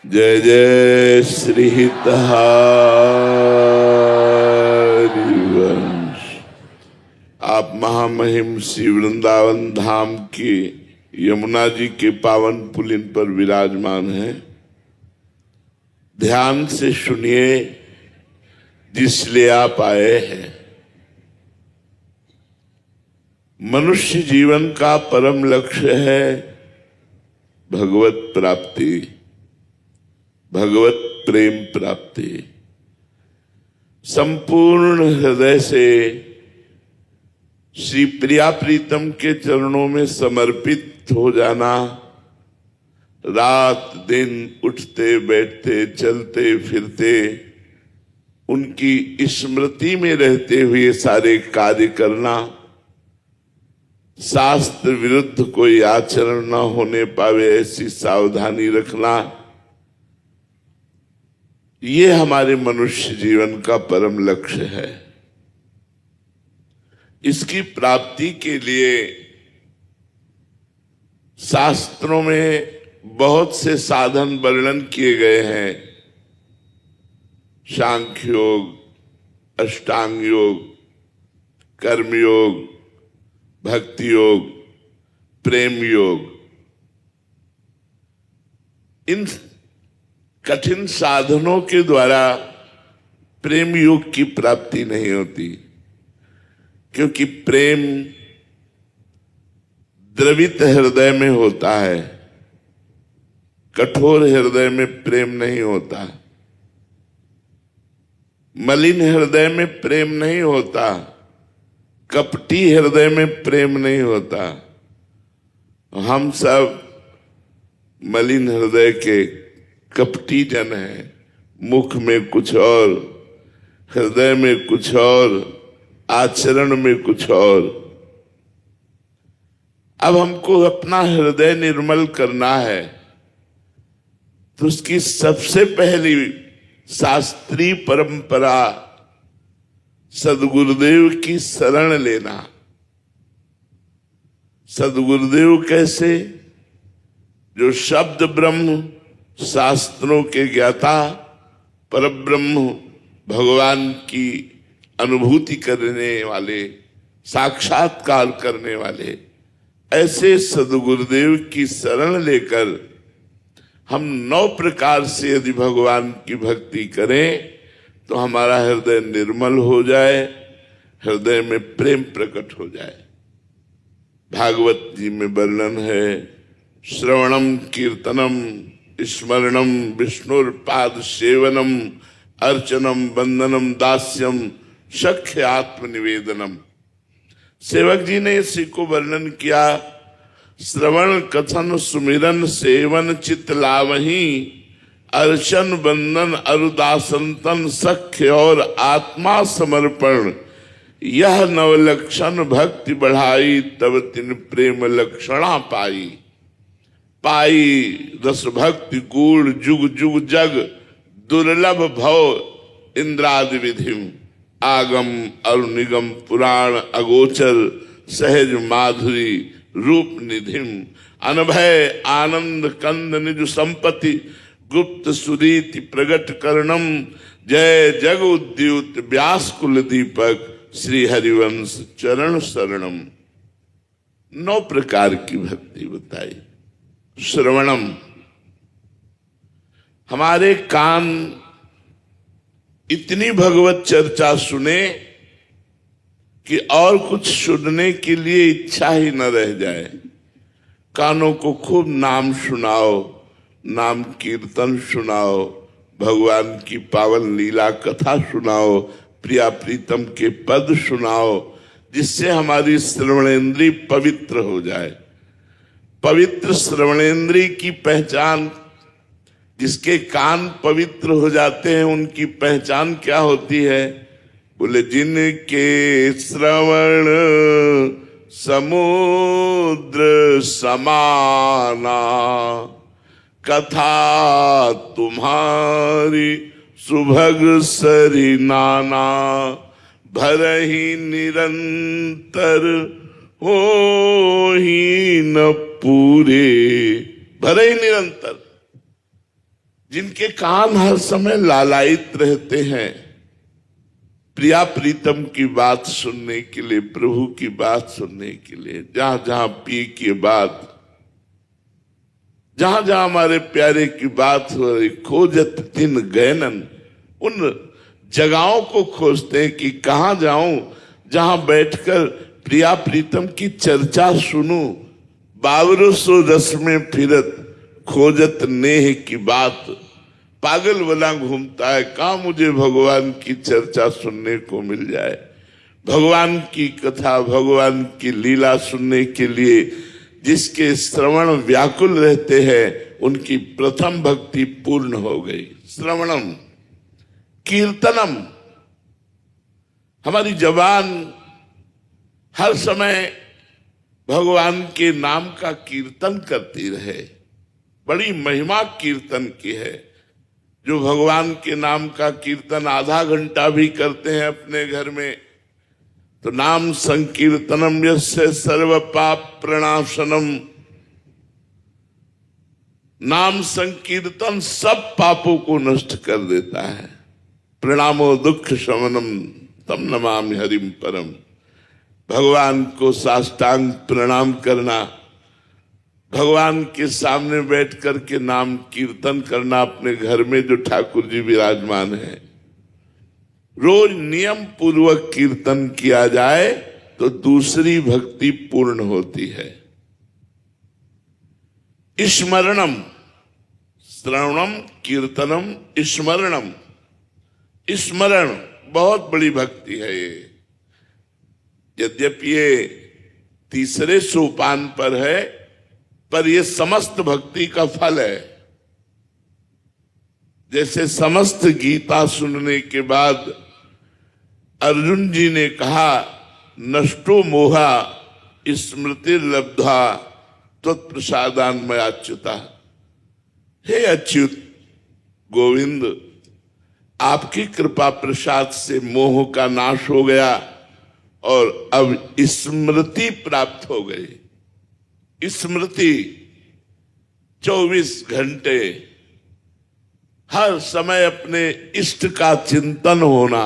जय जय श्री हरिवंश। आप महामहिम श्री वृंदावन धाम के यमुना जी के पावन पुलिन पर विराजमान हैं। ध्यान से सुनिए जिसलिए आप आए हैं। मनुष्य जीवन का परम लक्ष्य है भगवत प्राप्ति, भगवत प्रेम प्राप्ति। संपूर्ण हृदय से श्री प्रिया प्रीतम के चरणों में समर्पित हो जाना, रात दिन उठते बैठते चलते फिरते उनकी स्मृति में रहते हुए सारे कार्य करना, शास्त्र विरुद्ध कोई आचरण न होने पावे ऐसी सावधानी रखना, ये हमारे मनुष्य जीवन का परम लक्ष्य है। इसकी प्राप्ति के लिए शास्त्रों में बहुत से साधन वर्णन किए गए हैं। सांख्य योग, अष्टांग योग, कर्म योग, भक्ति योग, प्रेम योग। इन कठिन साधनों के द्वारा प्रेम योग की प्राप्ति नहीं होती, क्योंकि प्रेम द्रवित हृदय में होता है, कठोर हृदय में प्रेम नहीं होता, मलिन हृदय में प्रेम नहीं होता, कपटी हृदय में प्रेम नहीं होता। हम सब मलिन हृदय के कपटी जन हैं। मुख में कुछ और, हृदय में कुछ और, आचरण में कुछ और। अब हमको अपना हृदय निर्मल करना है, तो उसकी सबसे पहली शास्त्रीय परंपरा सद्गुरुदेव की शरण लेना। सद्गुरुदेव कैसे? जो शब्द ब्रह्म, शास्त्रों के ज्ञाता, परब्रह्म भगवान की अनुभूति करने वाले, साक्षात्कार करने वाले, ऐसे सद्गुरुदेव की शरण लेकर हम 9 प्रकार से यदि भगवान की भक्ति करें तो हमारा हृदय निर्मल हो जाए, हृदय में प्रेम प्रकट हो जाए। भागवत जी में वर्णन है, श्रवणम कीर्तनम स्मरणम विष्णुर्पाद सेवनम अर्चनम वंदनम दास्यम सख्य आत्मनिवेदनम। सेवक जी ने इसी को वर्णन किया। श्रवण कथन सुमिरन सेवन चित लावही, अर्चन वंदन अरुदासंतन सख्य और आत्मा समर्पण, यह नवलक्षण भक्ति बढ़ाई, तब तिन प्रेम लक्षणा पाई। पाई रस भक्ति गूढ़ जुग जुग जग, दुर्लभ भव इंद्रादि विधिम, आगम अरुनिगम पुराण अगोचर, सहज माधुरी रूप निधिम, अनभय आनंद कंद निज संपत्ति, गुप्त सुरीति प्रगट करणम, जय जग उद्युत व्यास कुल दीपक, श्री हरिवंश चरण शरणम। 9 प्रकार की भक्ति बताई। श्रवणम, हमारे कान इतनी भगवत चर्चा सुने कि और कुछ सुनने के लिए इच्छा ही न रह जाए। कानों को खूब नाम सुनाओ, नाम कीर्तन सुनाओ, भगवान की पावन लीला कथा सुनाओ, प्रिया प्रीतम के पद सुनाओ, जिससे हमारी श्रवणेंद्री पवित्र हो जाए। पवित्र श्रवणेंद्री की पहचान, जिसके कान पवित्र हो जाते हैं उनकी पहचान क्या होती है? बोले, जिनके श्रवण समुद्र समाना, कथा तुम्हारी सुभग सरी नाना, भरहि निरंतर हो ही न पूरे। भरहि निरंतर, जिनके कान हर समय लालायित रहते हैं प्रिया प्रीतम की बात सुनने के लिए, प्रभु की बात सुनने के लिए। जहां जहां पी की बात, जहां जहां हमारे प्यारे की बात हो रही, खोजत दिन गैनन, उन जगहों को खोजते हैं कि कहां जाऊं जहां बैठकर प्रिया प्रीतम की चर्चा सुनूं। बावरो सो रस में फिरत खोजत नेह की बात। पागल बना घूमता है, कहां मुझे भगवान की चर्चा सुनने को मिल जाए। भगवान की कथा, भगवान की लीला सुनने के लिए जिसके श्रवण व्याकुल रहते हैं, उनकी प्रथम भक्ति पूर्ण हो गई। श्रवणम कीर्तनम, हमारी जबान हर समय भगवान के नाम का कीर्तन करती रहे। बड़ी महिमा कीर्तन की है। जो भगवान के नाम का कीर्तन आधा घंटा भी करते हैं अपने घर में, तो नाम संकीर्तनम यस्य सर्व पाप प्रणाशनम, नाम संकीर्तन सब पापों को नष्ट कर देता है। प्रणामो दुख शमनम तम नमामि हरिम परम। भगवान को साष्टांग प्रणाम करना, भगवान के सामने बैठ करके नाम कीर्तन करना, अपने घर में जो ठाकुर जी विराजमान है, रोज नियम पूर्वक कीर्तन किया जाए तो दूसरी भक्ति पूर्ण होती है। स्मरणम, श्रवणम कीर्तनम स्मरणम, स्मरण बहुत बड़ी भक्ति है ये। यद्यपि ये तीसरे सोपान पर है, पर ये समस्त भक्ति का फल है। जैसे समस्त गीता सुनने के बाद अर्जुन जी ने कहा, नष्टो मोहा स्मृति लब्धा त्वत्प्रसादान मयाच्युता। हे अच्युत गोविंद, आपकी कृपा प्रसाद से मोह का नाश हो गया और अब स्मृति प्राप्त हो गई। स्मृति 24 घंटे हर समय अपने इष्ट का चिंतन होना,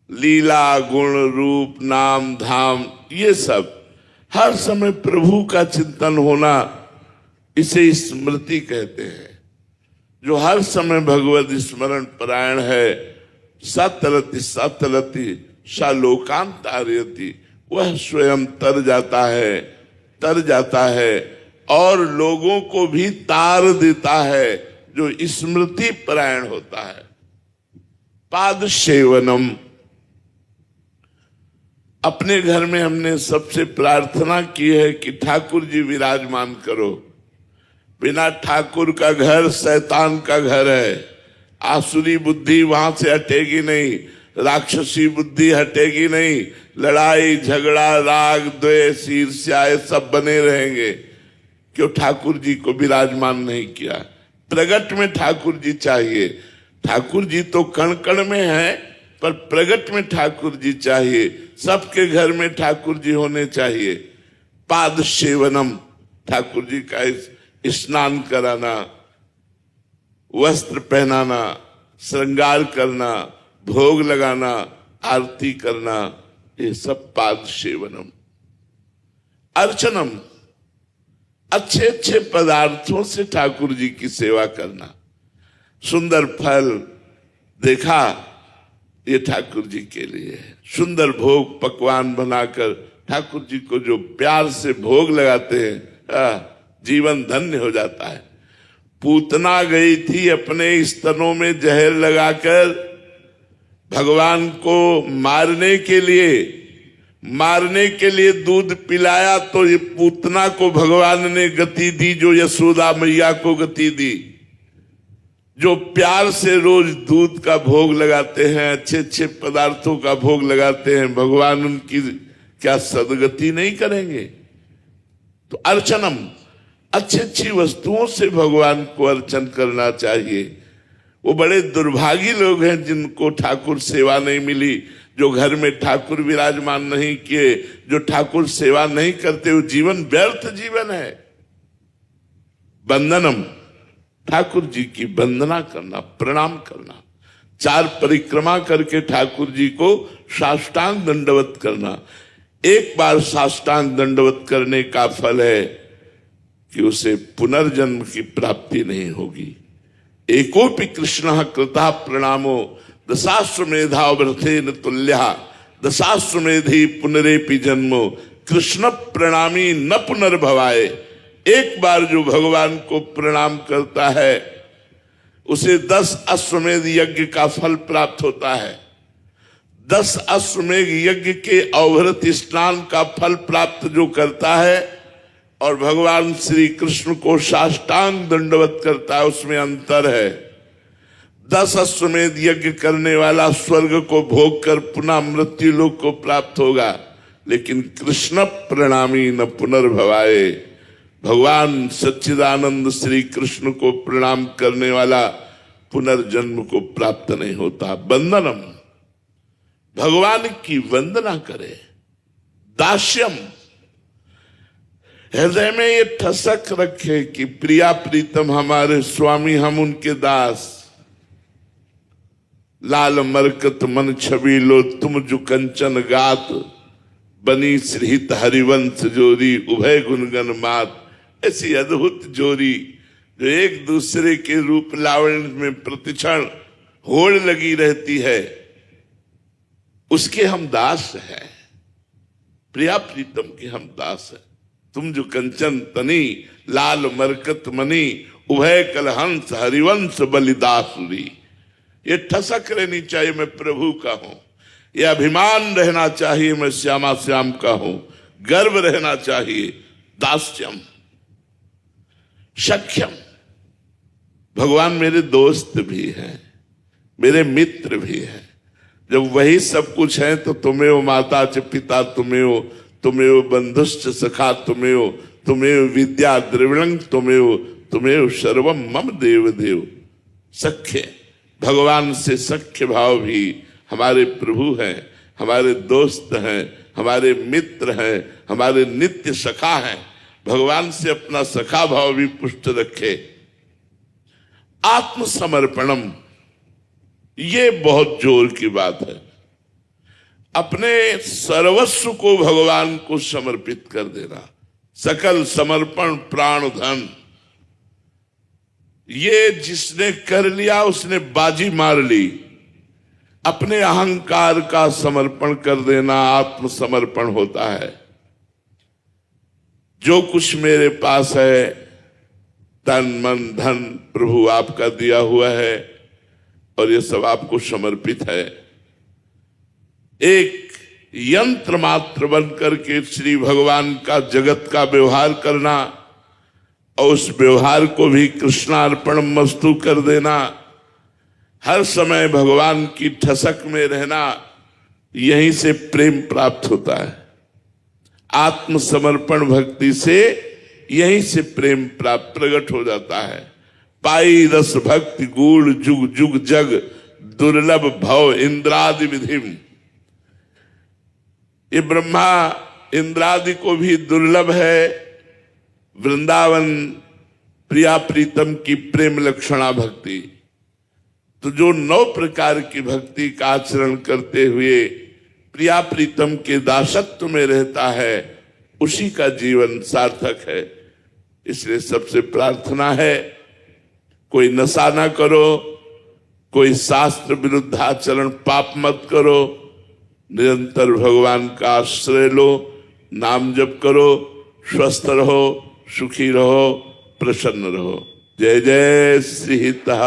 लीला गुण रूप नाम धाम ये सब हर समय प्रभु का चिंतन होना, इसे स्मृति कहते हैं। जो हर समय भगवत स्मरण परायण है, सतरति सतरति शालोकांतारयति, वह स्वयं तर जाता है और लोगों को भी तार देता है जो स्मृति परायण होता है। पाद सेवनम, अपने घर में हमने सबसे प्रार्थना की है कि ठाकुर जी विराजमान करो। बिना ठाकुर का घर शैतान का घर है। आसुरी बुद्धि वहां से हटेगी नहीं, राक्षसी बुद्धि हटेगी नहीं, लड़ाई झगड़ा राग द्वेष ईर्ष्या ये सब बने रहेंगे। क्यों? ठाकुर जी को विराजमान नहीं किया। प्रगट में ठाकुर जी चाहिए। ठाकुर जी तो कण कण में है, पर प्रगट में ठाकुर जी चाहिए। सबके घर में ठाकुर जी होने चाहिए। पाद सेवनम, ठाकुर जी का स्नान कराना, वस्त्र पहनाना, श्रृंगार करना, भोग लगाना, आरती करना, ये सब पाद सेवनम। अर्चनम, अच्छे अच्छे पदार्थों से ठाकुर जी की सेवा करना। सुंदर फल देखा, ये ठाकुर जी के लिए है। सुंदर भोग पकवान बनाकर ठाकुर जी को जो प्यार से भोग लगाते हैं, जीवन धन्य हो जाता है। पूतना गई थी अपने स्तनों में जहर लगाकर भगवान को मारने के लिए दूध पिलाया, तो ये पूतना को भगवान ने गति दी जो यशोदा मैया को गति दी। जो प्यार से रोज दूध का भोग लगाते हैं, अच्छे अच्छे पदार्थों का भोग लगाते हैं, भगवान उनकी क्या सदगति नहीं करेंगे? तो अर्चनम, अच्छी अच्छी वस्तुओं से भगवान को अर्चन करना चाहिए। वो बड़े दुर्भागी लोग हैं जिनको ठाकुर सेवा नहीं मिली, जो घर में ठाकुर विराजमान नहीं किए, जो ठाकुर सेवा नहीं करते, वो जीवन व्यर्थ जीवन है। बंधनम, ठाकुर जी की वंदना करना, प्रणाम करना, 4 परिक्रमा करके ठाकुर जी को साष्टांग दंडवत करना। एक बार साष्टांग दंडवत करने का फल है कि उसे पुनर्जन्म की प्राप्ति नहीं होगी। एकोपि कृष्ण कृता प्रणामो दशाश्वमेधाव्रतेन तुल्या दशाश्वमेधि पुनरेपि जन्मो कृष्ण प्रणामी न पुनर्भवाए। एक बार जो भगवान को प्रणाम करता है उसे 10 अश्वमेध यज्ञ का फल प्राप्त होता है। 10 अश्वमेध यज्ञ के अवभृत स्नान का फल प्राप्त जो करता है और भगवान श्री कृष्ण को साष्टांग दंडवत करता है, उसमें अंतर है। 10 अश्वमेध यज्ञ करने वाला स्वर्ग को भोग कर पुनः मृत्यु लोक को प्राप्त होगा, लेकिन कृष्ण प्रणामी न पुनर्भवाए। भगवान सच्चिदानंद श्री कृष्ण को प्रणाम करने वाला पुनर्जन्म को प्राप्त नहीं होता। वंदनम, भगवान की वंदना करे। दास्यम, हृदय में ये ठसक रखे कि प्रिया प्रीतम हमारे स्वामी, हम उनके दास। लाल मरकत मन छबीलो तुम जो कंचन गात, बनी श्रीहित हरिवंश जोरी उभय गुणगन मात। ऐसी अद्भुत जोड़ी जो एक दूसरे के रूप लावण्य में प्रतिक्षण होड़ लगी रहती है, उसके हम दास हैं। प्रिया प्रीतम के हम दास हैं। तुम जो कंचन तनी लाल मरकत मनी उभय कलहंस हरिवंश बलिदासुरी। ये ठसक रहनी चाहिए मैं प्रभु का हूं, ये अभिमान रहना चाहिए मैं श्यामा श्याम का हूं, गर्व रहना चाहिए। दास्यम, सख्यम, भगवान मेरे दोस्त भी हैं, मेरे मित्र भी हैं। जब वही सब कुछ है तो तुमेव माता च पिता तुमेव, तुमेव बंधुश्च सखा तुमेव, तुमेव विद्या द्रविणं तुमेव, तुमेव सर्वम मम देव देव। सख्य, भगवान से सख्य भाव भी हमारे प्रभु हैं, हमारे दोस्त हैं, हमारे मित्र हैं, हमारे नित्य सखा हैं। भगवान से अपना सखा भाव भी पुष्ट रखे। आत्मसमर्पणम, ये बहुत जोर की बात है। अपने सर्वस्व को भगवान को समर्पित कर देना, सकल समर्पण प्राण धन। ये जिसने कर लिया उसने बाजी मार ली। अपने अहंकार का समर्पण कर देना आत्मसमर्पण होता है। जो कुछ मेरे पास है, तन मन धन प्रभु आपका दिया हुआ है और ये सब आपको समर्पित है। एक यंत्र मात्र बनकर के श्री भगवान का जगत का व्यवहार करना और उस व्यवहार को भी कृष्णार्पण मस्तु कर देना, हर समय भगवान की ठसक में रहना, यहीं से प्रेम प्राप्त होता है। आत्मसमर्पण भक्ति से यहीं से प्रेम प्राप्त प्रकट हो जाता है। पाई रस भक्ति गूढ़ जुग जुग जग, दुर्लभ भव इंद्रादि विधिम। ये ब्रह्मा इंद्रादि को भी दुर्लभ है। वृंदावन प्रिया प्रीतम की प्रेम लक्षणा भक्ति। तो जो 9 प्रकार की भक्ति का आचरण करते हुए प्रिया प्रीतम के दासत्व में रहता है, उसी का जीवन सार्थक है। इसलिए सबसे प्रार्थना है, कोई नशा ना करो, कोई शास्त्र विरुद्ध आचरण पाप मत करो, निरंतर भगवान का आश्रय लो, नाम जप करो, स्वस्थ रहो, सुखी रहो, प्रसन्न रहो। जय जय श्री हिता।